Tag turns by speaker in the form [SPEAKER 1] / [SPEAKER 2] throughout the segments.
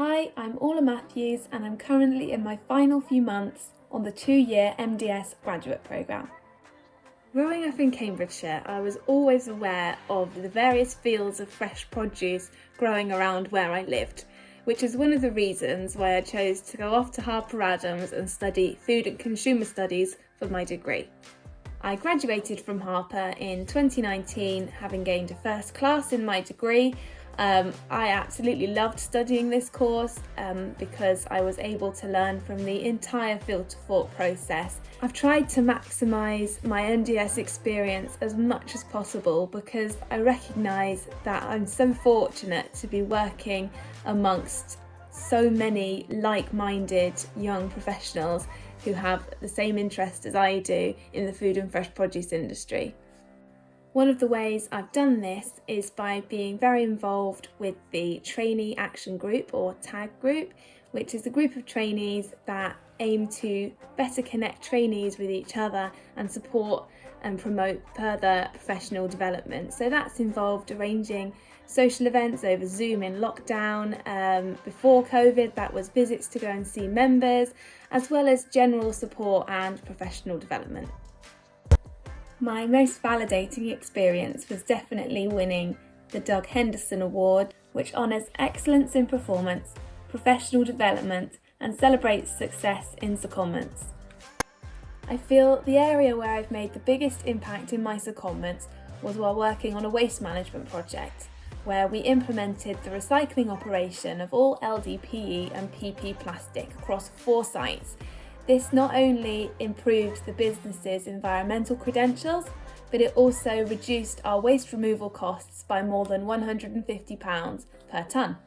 [SPEAKER 1] Hi, I'm Orla Matthews and I'm currently in my final few months on the 2-year MDS graduate programme. Growing up in Cambridgeshire, I was always aware of the various fields of fresh produce growing around where I lived, which is one of the reasons why I chose to go off to Harper Adams and study Food and Consumer Studies for my degree. I graduated from Harper in 2019, having gained a first class in my degree. I absolutely loved studying this course because I was able to learn from the entire field to fork process. I've tried to maximise my MDS experience as much as possible because I recognise that I'm so fortunate to be working amongst so many like-minded young professionals who have the same interest as I do in the food and fresh produce industry. One of the ways I've done this is by being very involved with the Trainee Action Group, or TAG group, which is a group of trainees that aim to better connect trainees with each other and support and promote further professional development. So that's involved arranging social events over Zoom in lockdown. Before COVID, that was visits to go and see members, as well as general support and professional development. My most validating experience was definitely winning the Doug Henderson Award, which honours excellence in performance, professional development and celebrates success in secondments. I feel the area where I've made the biggest impact in my secondments was while working on a waste management project, where we implemented the recycling operation of all LDPE and PP plastic across 4 sites. This not only improved the business's environmental credentials, but it also reduced our waste removal costs by more than £150 per tonne.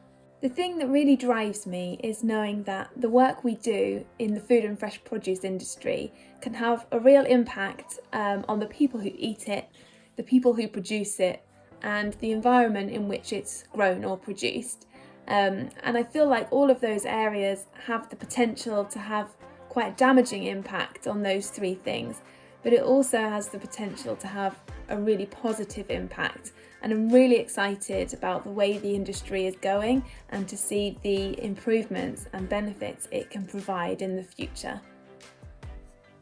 [SPEAKER 1] The thing that really drives me is knowing that the work we do in the food and fresh produce industry can have a real impact on the people who eat it, the people who produce it, and the environment in which it's grown or produced. And I feel like all of those areas have the potential to have quite a damaging impact on those 3 things, but it also has the potential to have a really positive impact. And I'm really excited about the way the industry is going and to see the improvements and benefits it can provide in the future.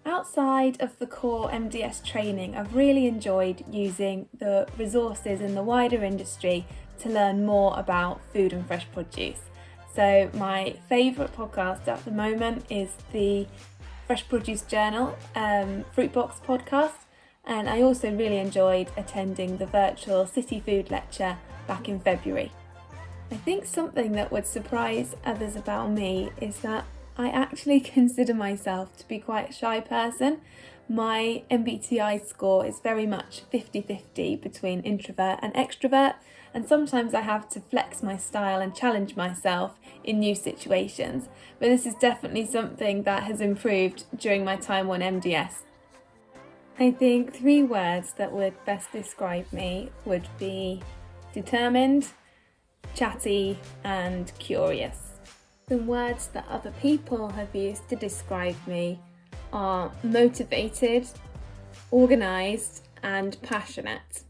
[SPEAKER 1] Outside of the core MDS training, I've really enjoyed using the resources in the wider industry to learn more about food and fresh produce. So my favourite podcast at the moment is the Fresh Produce Journal Fruitbox podcast, and I also really enjoyed attending the virtual City Food lecture back in February. I think something that would surprise others about me is that I actually consider myself to be quite a shy person. My MBTI score is very much 50-50 between introvert and extrovert, and sometimes I have to flex my style and challenge myself in new situations, but this is definitely something that has improved during my time on MDS. I think 3 words that would best describe me would be determined, chatty and curious. Some words that other people have used to describe me are motivated, organised and passionate.